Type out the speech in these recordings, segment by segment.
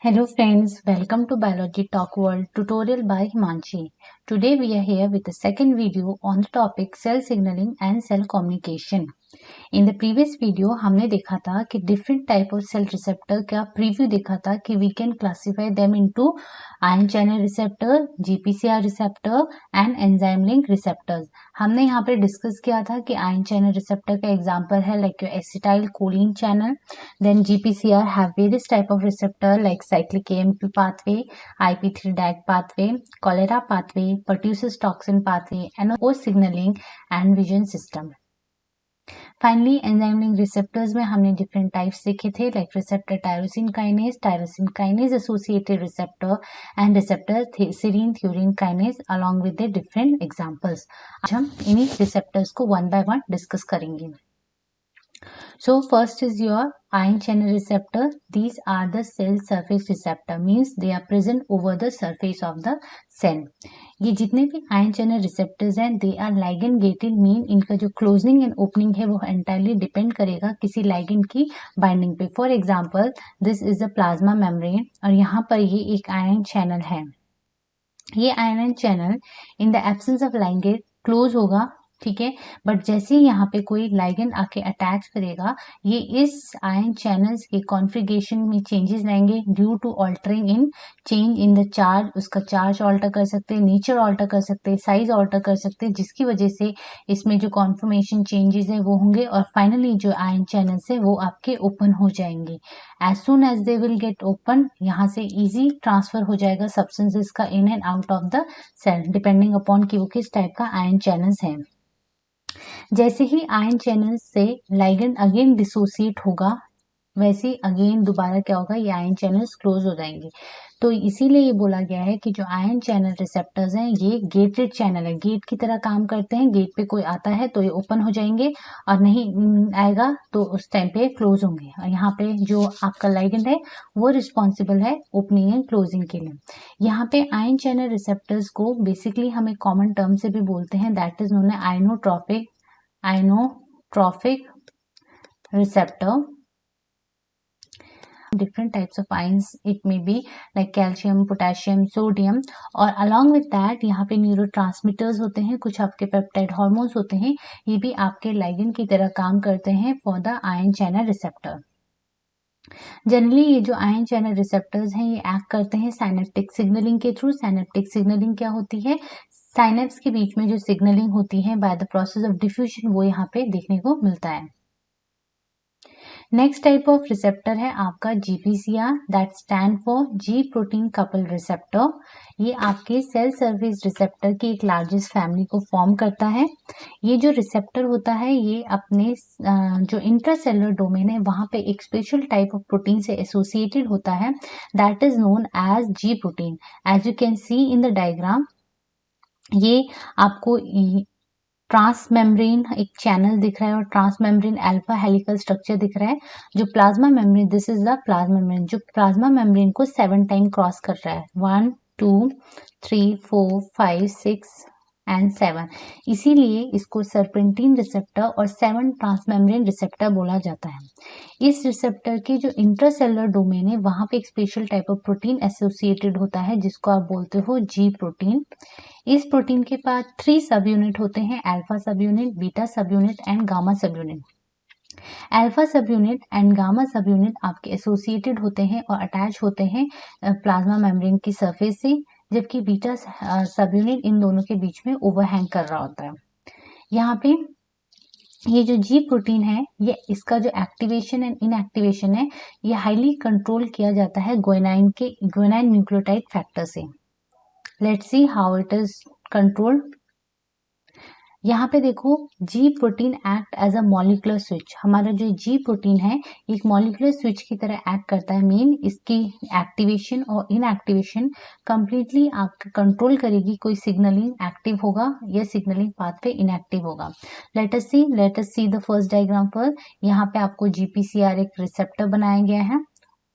Hello friends, welcome to Biology Talk World tutorial by Himanshi. Today we are here with the second video on the topic cell signaling and cell communication. In the previous video हमने देखा था कि different type of cell receptor का preview देखा था कि we can classify them into ion channel receptor, GPCR receptor and enzyme link receptors. हमने यहाँ पे डिस्कस किया था कि ion channel receptor का एग्जाम्पल है like your acetylcholine channel. Then GPCR have various type of receptor like cyclic AMP pathway, IP3 DAG pathway, cholera pathway, pertussis toxin pathway, and O signaling and vision system. Finally enzyme link receptors में हमने different types देखे थे like receptor tyrosine kinase associated receptor and receptor serine थ्यूरिन kinase along with the different examples. आज हम इन्हीं receptors को one by one discuss करेंगे। So first is your ion channel receptor. These are the cell surface receptor, means they are present over the surface of the cell. ये जितने भी ion channel receptors हैं they are ligand gated, mean इनका जो closing and opening है वो entirely depend करेगा किसी ligand की binding पे। For example, this is the plasma membrane और यहाँ पर ये एक ion channel है। ये ion channel in the absence of ligand close होगा, ठीक है, बट जैसे ही यहाँ पे कोई लाइगेंड आके अटैच करेगा ये इस आयन चैनल्स के कॉन्फ़िगरेशन में चेंजेस लाएंगे due to altering in change in the charge. उसका चार्ज ऑल्टर कर सकते हैं, नेचर ऑल्टर कर सकते हैं, साइज ऑल्टर कर सकते हैं, जिसकी वजह से इसमें जो कॉन्फर्मेशन चेंजेस है वो होंगे और फाइनली जो आयन चैनल्स है वो आपके ओपन हो जाएंगे। As soon as they will get open, यहाँ से इजी ट्रांसफर हो जाएगा सब्सटेंसेस का in and out of the cell depending upon कि वो किस टाइप का आयन चैनल्स है। जैसे ही आयन चैनल से लाइगेंड अगेन डिसोसिएट होगा वैसे अगेन दोबारा क्या होगा, ये आयन चैनल्स क्लोज हो जाएंगे। तो इसीलिए ये बोला गया है कि जो आयन चैनल रिसेप्टर्स हैं ये गेटेड चैनल है, गेट की तरह काम करते हैं। गेट पे कोई आता है तो ये ओपन हो जाएंगे और नहीं आएगा तो उस टाइम पे क्लोज होंगे। और यहाँ पे जो आपका लाइगेंड है वो रिस्पॉन्सिबल है ओपनिंग एंड क्लोजिंग के लिए। यहाँ पे आयन चैनल रिसेप्टर्स को बेसिकली हम एक कॉमन टर्म से भी बोलते हैं, दैट इज नोन है ionotrophic receptor. Different types of ions it may be like calcium, potassium, sodium और along with that यहाँ पे न्यूरोट्रांसमीटर्स होते हैं, कुछ आपके पेप्टाइड हार्मोन्स होते हैं, ये भी आपके लाइगेंड की तरह काम करते हैं for the ion channel receptor. Generally ये जो आयन चैनल रिसेप्टर्स हैं ये एक्ट करते हैं साइनेप्टिक सिग्नलिंग के थ्रू। साइनेप्टिक सिग्नलिंग क्या होती है, साइनेप्स के बीच में जो सिग्नलिंग होती है by the process of diffusion वो यहाँ पे देखने को मिलता है। नेक्स्ट टाइप ऑफ रिसेप्टर है आपका GPCR, that stand for ji protein couple receptor. ये आपके सेल सर्फेस रिसेप्टर की एक लार्जेस्ट फैमिली को फॉर्म करता है। ये जो रिसेप्टर होता है ये अपने जो इंट्रासेलुलर डोमेन है वहां पे एक स्पेशल टाइप ऑफ प्रोटीन से एसोसिएटेड होता है, that is known as G protein. As you can see in the diagram ये आपको ट्रांसमेम्ब्रेन एक चैनल दिख रहा है और ट्रांसमेम्ब्रेन अल्फा हेलिकल स्ट्रक्चर दिख रहा है। जो plasma membrane, this is the plasma membrane, जो प्लाज्मा मेम्ब्रेन को 7 टाइम क्रॉस कर रहा है, 1 2 3 4 5 6 एंड 7। इसीलिए इसको सर्पेंटीन रिसेप्टर और 7 ट्रांसमेम्ब्रेन रिसेप्टर बोला जाता है। इस रिसेप्टर के जो इंट्रासेलुलर डोमेन है वहां पे एक special type of protein associated होता है जिसको आप बोलते हो जी प्रोटीन। इस प्रोटीन के पास 3 सब यूनिट होते हैं, अल्फा सब यूनिट, बीटा सब यूनिट एंड गामा सब यूनिट। अल्फा सब यूनिट एंड गामा सब यूनिट आपके एसोसिएटेड होते हैं और अटैच होते हैं प्लाज्मा मेम्ब्रेन की सरफेस से, जबकि बीटा सब यूनिट इन दोनों के बीच में ओवरहैंग कर रहा होता है। यहाँ पे ये जो जी प्रोटीन है ये इसका जो एक्टिवेशन एंड इनएक्टिवेशन है ये हाईली कंट्रोल किया जाता है ग्वानिन न्यूक्लियोटाइड फैक्टर से। Let's see how it is controlled. यहाँ पे देखो G protein act as a molecular switch. हमारा जो जी प्रोटीन है एक मॉलिक्यूलर स्विच की तरह एक्ट करता है, मीन इसकी एक्टिवेशन और इनएक्टिवेशन कंप्लीटली आपका कंट्रोल करेगी, कोई सिग्नलिंग एक्टिव होगा या सिग्नलिंग पाथवे इनएक्टिव होगा। Let us see the first diagram पर। यहाँ पे आपको GPCR एक रिसेप्टर बनाया गया है,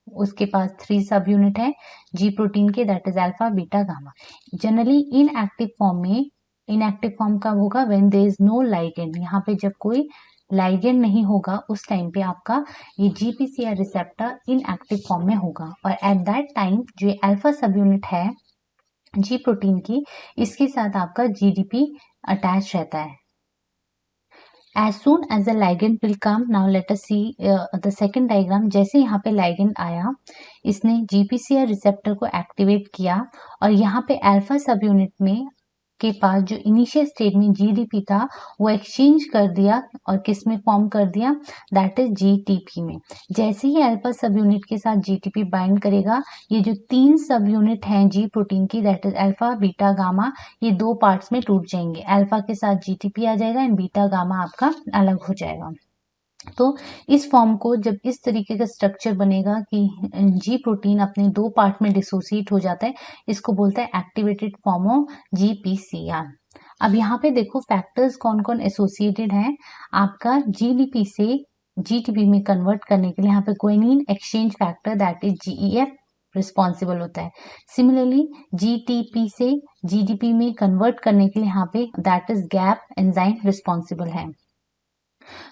उसके पास 3 सब यूनिट है जी प्रोटीन के, that is alpha beta gamma. Generally inactive form कब होगा, when there is no ligand. यहाँ पे जब कोई लाइगेंड नहीं होगा उस टाइम पे आपका ये GPCR रिसेप्टर इनएक्टिव फॉर्म में होगा, और एट दैट टाइम जो अल्फा सब यूनिट है जी प्रोटीन की, इसके साथ आपका GDP अटैच रहता है। As soon as the ligand will come, now let us see the second diagram। जैसे यहाँ पे ligand आया, इसने GPCR रिसेप्टर को एक्टिवेट किया, और यहाँ पे अल्फा सब यूनिट में के पास जो इनिशियल स्टेज में GDP था वो एक्सचेंज कर दिया, और किस में फॉर्म कर दिया, दैट इज GTP में। जैसे ही अल्फा सब यूनिट के साथ GTP बाइंड करेगा, ये जो 3 सब यूनिट हैं जी प्रोटीन की, that is alpha beta gamma, ये 2 पार्ट्स में टूट जाएंगे। अल्फा के साथ GTP आ जाएगा एंड बीटा गामा आपका अलग हो जाएगा। तो इस फॉर्म को जब इस तरीके का स्ट्रक्चर बनेगा कि जी प्रोटीन अपने 2 पार्ट में डिसोसिएट हो जाता है, इसको बोलते हैं एक्टिवेटेड फॉर्म ऑफ GPCR। अब यहाँ पे देखो फैक्टर्स कौन कौन एसोसिएटेड हैं आपका GDP से GTP में कन्वर्ट करने के लिए। यहाँ पे guanine exchange factor that is GEF responsible होता है। सिमिलरली GTP से GDP में कन्वर्ट करने के लिए यहाँ पे that is gap enzyme responsible है।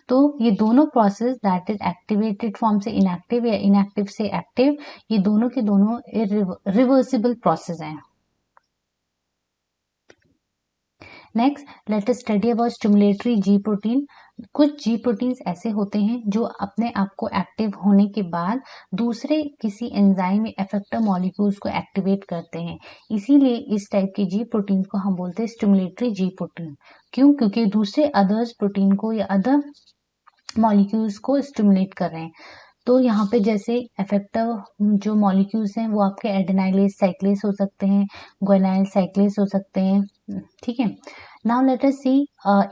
तो ये दोनों process that is activated form से इनएक्टिव या इनएक्टिव से एक्टिव, ये दोनों के दोनों रिवर्सिबल प्रोसेस हैं। Next let us study about stimulatory ji protein. कुछ जी प्रोटीन्स ऐसे होते हैं जो अपने आप को एक्टिव होने के बाद दूसरे किसी एंजाइम या इफेक्टर मॉलिक्यूल्स को एक्टिवेट करते हैं, इसीलिए इस टाइप के जी प्रोटीन को हम बोलते हैं स्टिमुलेटरी जी प्रोटीन। क्यों? क्योंकि दूसरे अदर्स प्रोटीन को या अदर मॉलिक्यूल्स को स्टिमुलेट कर रहे हैं। तो यहाँ पे जैसे इफेक्टर जो मॉलिक्यूल्स हैं वो आपके एडेनाइलेज साइक्लेस हो सकते हैं, ग्वानिल साइक्लेस हो सकते हैं, ठीक है। नाउ लेट अस सी,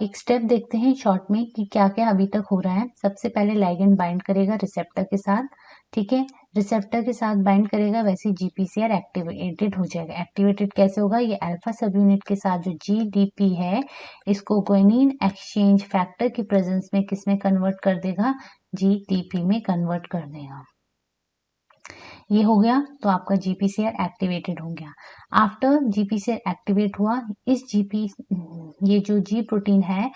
एक स्टेप देखते हैं शॉर्ट में कि क्या क्या अभी तक हो रहा है। सबसे पहले लाइगेंड बाइंड करेगा रिसेप्टर के साथ, ठीक है। रिसेप्टर के साथ बाइंड करेगा, वैसे GPCR एक्टिवेटेड हो जाएगा। एक्टिवेटेड कैसे होगा? ये अल्फा सब यूनिट के साथ जो GDP है, इसको ग्वानिन एक्सचेंज फैक्टर की प्रेजेंस में किस में कन्वर्ट कर देगा? GTP में कन्वर्ट कर देगा। ये हो गया, तो आपका GPCR एक्टिवेटेड हो गया। आफ्टर GPCR एक्टिवेट हुआ, इस ये जो जी प्रोटीन है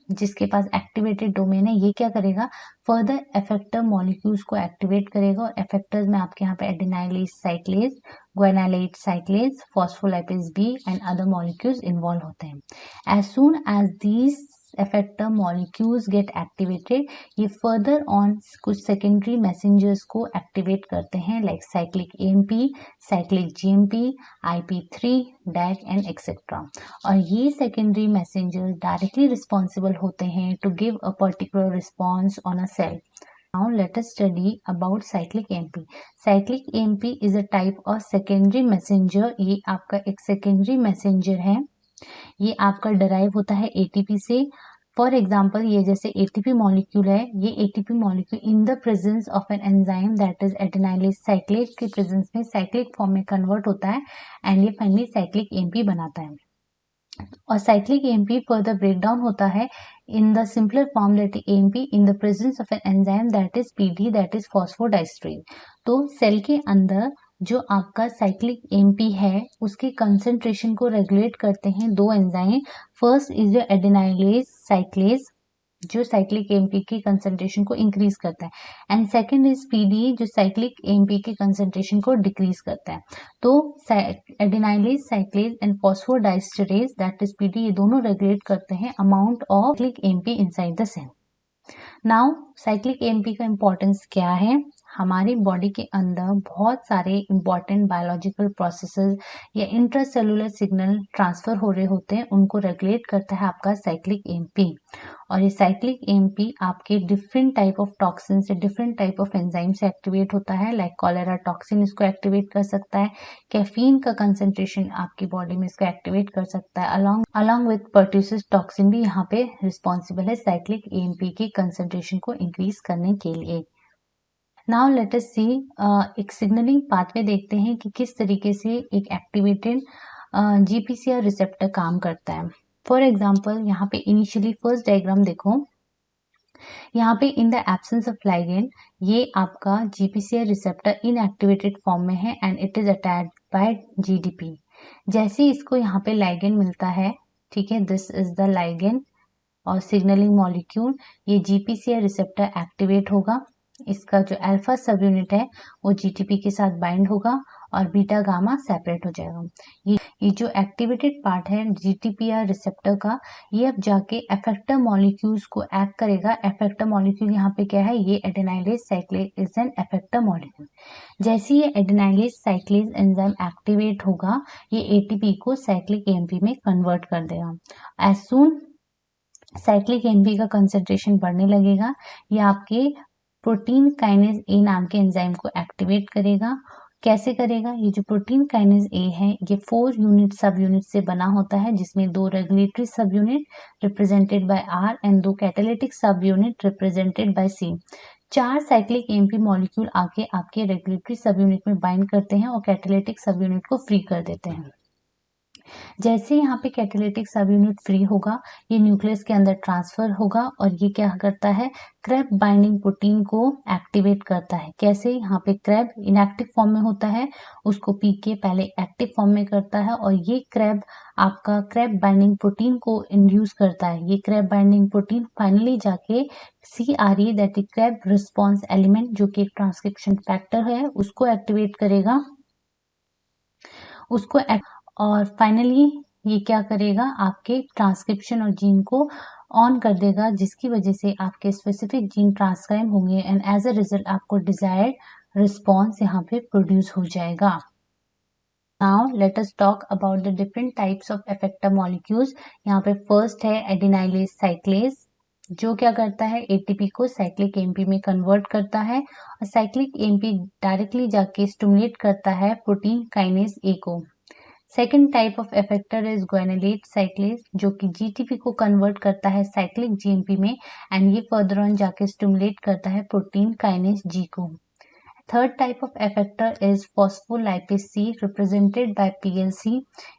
जिसके पास एक्टिवेटेड डोमेन है, ये क्या करेगा? फर्दर इफेक्टर मॉलिक्यूल्स को एक्टिवेट करेगा, और इफेक्टर्स में आपके यहाँ पे adenylate cyclase, guanylate cyclase, phospholipase B and other molecules involve होते हैं। As soon as these effector molecules get activated, ये फर्दर ऑन कुछ सेकेंडरी मैसेंजर्स को एक्टिवेट करते हैं, like cyclic AMP, cyclic GMP, IP3, DAC and etcetera. और ये secondary messengers directly responsible होते हैं to give a particular response on a cell. Now let us study about cyclic AMP. Cyclic AMP is a type of secondary messenger। ये आपका एक secondary messenger है, ये आपका डराइव होता है ATP से। फॉर एग्जाम्पल, ये जैसे ATP मॉलिक्यूल है, ये ATP molecule in the presence of an enzyme that is adenylate cyclase के प्रेजेंस में साइक्लिक फॉर्म में कन्वर्ट होता है, एंड ये फाइनली साइक्लिक AMP बनाता है। और cyclic AMP further break down होता है in the simpler form that AMP in the presence of an enzyme that is PD, that is phosphodiesterase। तो सेल के अंदर जो आपका साइक्लिक AMP है उसके कंसंट्रेशन को रेगुलेट करते हैं 2 एंजाइम। फर्स्ट इज जो एडेनाइलेज साइक्लेज, जो साइक्लिक AMP की कंसंट्रेशन को इंक्रीज करता है, एंड सेकंड इज PD, जो साइक्लिक AMP की कंसंट्रेशन को डिक्रीज करता है। तो adenylate cyclase and phosphodiesterase that is PD, ये दोनों रेगुलेट करते हैं amount of cyclic AMP inside the cell. Now cyclic AMP का इम्पोर्टेंस क्या है? हमारी बॉडी के अंदर बहुत सारे इंपॉर्टेंट बायोलॉजिकल प्रोसेसेस या इंट्रासेलुलर सिग्नल ट्रांसफर हो रहे होते हैं, उनको रेगुलेट करता है आपका साइक्लिक AMP। और ये साइक्लिक AMP आपके डिफरेंट टाइप ऑफ टॉक्सिन से, डिफरेंट टाइप ऑफ एंजाइम से एक्टिवेट होता है, लाइक कॉलेरा टॉक्सिन इसको एक्टिवेट कर सकता है, कैफीन का कंसंट्रेशन आपकी बॉडी में इसको एक्टिवेट कर सकता है, अलॉन्ग विथ पर्ट्यूसिस टॉक्सिन भी यहाँ पे रिस्पॉन्सिबल है साइक्लिक AMP की कंसंट्रेशन को इंक्रीज करने के लिए। नाउ लेट अस सी, एक सिग्नलिंग पाथवे देखते हैं कि किस तरीके से एक एक्टिवेटेड GPCR रिसेप्टर काम करता है। फॉर एग्जाम्पल, यहाँ पे इनिशियली फर्स्ट डायग्राम देखो, यहाँ पे in the absence of ligand ये आपका GPCR रिसेप्टर इनएक्टिवेटेड फॉर्म में है and it is attached bye GDP। जैसे इसको यहाँ पे लाइगेंड मिलता है, ठीक है, दिस इज द लाइगेंड, और सिग्नलिंग मॉलिक्यूल, ये GPCR रिसेप्टर एक्टिवेट होगा। इसका जो अल्फा सब यूनिट है वो GTP के साथ बाइंड होगा और बीटा गामा सेपरेट हो जाएगा। ये जो एक्टिवेटेड पार्ट है GTPR रिसेप्टर का, ये अब जाके एफेक्टर मॉलिक्यूल्स को एक्ट करेगा। एफेक्टर मॉलिक्यूल यहाँ पे क्या है, ये adenylate cyclase is an effector molecule. जैसे ये एडेनाइलेज साइक्लेज एंजाइम एक्टिवेट होगा, ये ATP को साइक्लिक AMP में कन्वर्ट कर देगा। एज सून साइक्लिक AMP का कंसेंट्रेशन बढ़ने लगेगा, ये आपके प्रोटीन काइनेज ए नाम के एंजाइम को एक्टिवेट करेगा। कैसे करेगा, ये जो प्रोटीन काइनेज ए है ये 4 यूनिट सब यूनिट से बना होता है, जिसमें 2 रेगुलेटरी सब unit represented by R and 2 catalytic सब unit represented by C। 4 cyclic AMP molecule आके आपके रेगुलेटरी सब यूनिट में बाइंड करते हैं और कैटालिटिक सब यूनिट को फ्री कर देते हैं। जैसे यहाँ पे कैटालिटिक सब यूनिट फ्री होगा, ये न्यूक्लियस के अंदर ट्रांसफर होगा और ये क्या करता है, क्रैब बाइंडिंग प्रोटीन को एक्टिवेट करता है। कैसे, यहाँ पे क्रैब इनएक्टिव फॉर्म में होता है, उसको पीके पहले एक्टिव फॉर्म में करता है और ये क्रैब आपका क्रैब बाइंडिंग प्रोटीन को इंड्यूस करता है। ये क्रैब बाइंडिंग प्रोटीन फाइनली जाके CRE that is crab response element, जो कि एक ट्रांसक्रिप्शन फैक्टर है, उसको एक्टिवेट करेगा। और फाइनली ये क्या करेगा, आपके ट्रांसक्रिप्शन और जीन को ऑन कर देगा, जिसकी वजह से आपके स्पेसिफिक जीन ट्रांसक्राइब होंगे एंड एज अ रिजल्ट आपको डिजायर्ड रिस्पॉन्स यहाँ पे प्रोड्यूस हो जाएगा। Now let us talk about the different types of एफेक्टर molecules. यहाँ पे फर्स्ट है एडिनाइलेज साइक्लेज, जो क्या करता है, ATP को साइक्लिक AMP में कन्वर्ट करता है और साइक्लिक AMP डायरेक्टली जाके स्टिमुलेट करता है प्रोटीन काइनेज A को। Second type of effector is guanylate cyclase, जो कि GTP को कन्वर्ट करता है साइक्लिक GMP में एंड ये फर्दर ऑन जाके स्टिमुलेट करता है प्रोटीन काइनेज G को। Third type of effector is phospholipase C represented by PLC।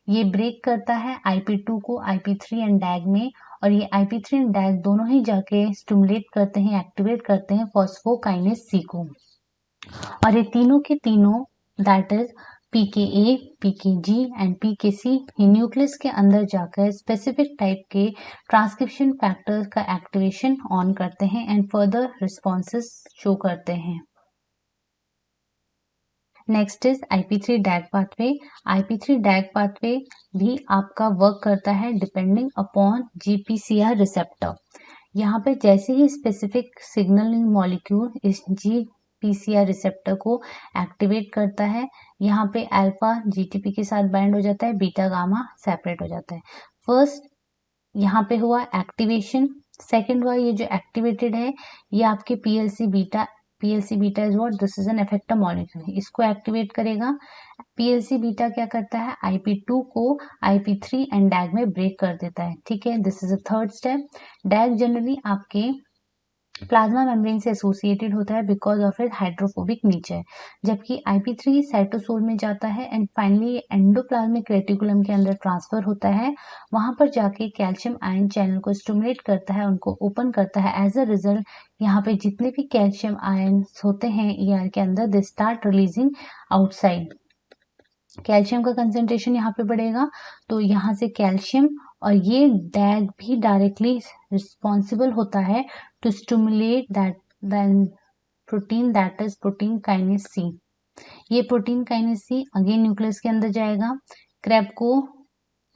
ये ब्रेक करता है IP2 को IP3 एंड डैग में और ये IP3 एंड डैग दोनों ही जाके स्टिमुलेट करते हैं, एक्टिवेट करते हैं फॉस्फोकाइनेज C को। और ये तीनों के तीनों that is PKA, PKG and PKC ये न्यूक्लियस के अंदर जाकर स्पेसिफिक टाइप के ट्रांसक्रिप्शन फैक्टर्स का एक्टिवेशन ऑन करते हैं एंड फर्दर रिस्पॉन्सेस शो करते हैं। Next is IP3 डैग pathway. IP3 डैग pathway भी आपका वर्क करता है डिपेंडिंग अपॉन GPCR रिसेप्टर। यहाँ पे जैसे ही स्पेसिफिक सिग्नलिंग मॉलिक्यूल इस GPCR रिसेप्टर को एक्टिवेट करता है, यहाँ पे अल्फा GTP के साथ बाइंड हो जाता है, बीटा गामा सेपरेट हो जाता है। फर्स्ट यहाँ पे हुआ एक्टिवेशन, सेकेंड हुआ ये जो एक्टिवेटेड है ये आपके PLC beta is what, this is an effector molecule, इसको एक्टिवेट करेगा। PLC बीटा क्या करता है, IP2 को IP3 एंड डैग में ब्रेक कर देता है। ठीक है, this is a third step. डैग generally आपके प्लाज्मा मेम्ब्रेन से एसोसिएटेड होता है because of it hydrophobic nature, जबकि IP3 साइटोसोल में जाता है एंड फाइनली एंडोप्लाज्मिक रेटिकुलम के अंदर ट्रांसफर होता है, वहां पर जाके कैल्शियम आयन चैनल को स्टिमुलेट करता है, उनको ओपन करता है। एज अ रिजल्ट यहाँ पे जितने भी कैल्शियम आयन होते हैं ER के अंदर, they start releasing outside. Calcium का कंसेंट्रेशन यहाँ पे बढ़ेगा, तो यहाँ से कैल्शियम और ये डैग भी डायरेक्टली रिस्पॉन्सिबल होता है to stimulate that protein that is protein kinase C। ये protein kinase C again nucleus के अंदर जाएगा, क्रैब को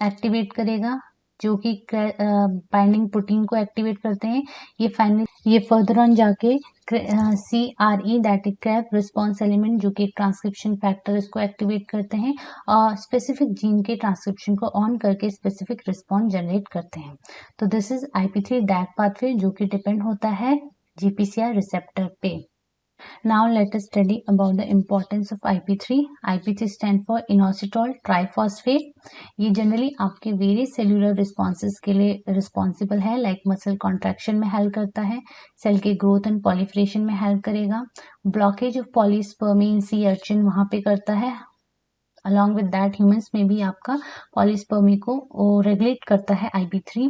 एक्टिवेट करेगा, जो कि बाइंडिंग प्रोटीन को एक्टिवेट करते हैं। ये फर्दर ऑन जाके CRE that is crab response element, जो कि ट्रांसक्रिप्शन फैक्टर, इसको एक्टिवेट करते हैं और स्पेसिफिक जीन के ट्रांसक्रिप्शन को ऑन करके स्पेसिफिक रिस्पॉन्स जनरेट करते हैं। तो दिस इज IP3 डैग पाथवे, जो कि डिपेंड होता है GPCR रिसेप्टर पे। Now let us study about the importance of IP3. IP3 stand for inositol triphosphate. ये जनरली आपके वेरियस सेल्यूलर रिस्पॉन्सेज के लिए रिस्पॉन्सिबल है, लाइक मसल कॉन्ट्रैक्शन में हेल्प करता है, सेल के ग्रोथ एंड पॉलिफरेशन में हेल्प करेगा, blockage of polyspermy in sea urchin वहां पे करता है, अलॉन्ग विद दैट ह्यूमंस में भी आपका पॉलीस्पर्मी को रेगुलेट करता है IP3।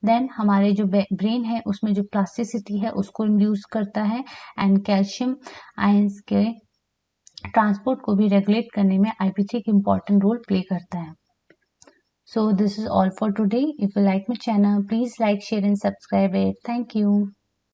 देन हमारे जो ब्रेन है उसमें जो प्लास्टिसिटी है उसको इंड्यूस करता है एंड कैल्शियम आयंस के ट्रांसपोर्ट को भी रेगुलेट करने में IP3 एक इम्पॉर्टेंट रोल प्ले करता है। So this is all for today. If you like my channel, please like, share and subscribe it. Thank you.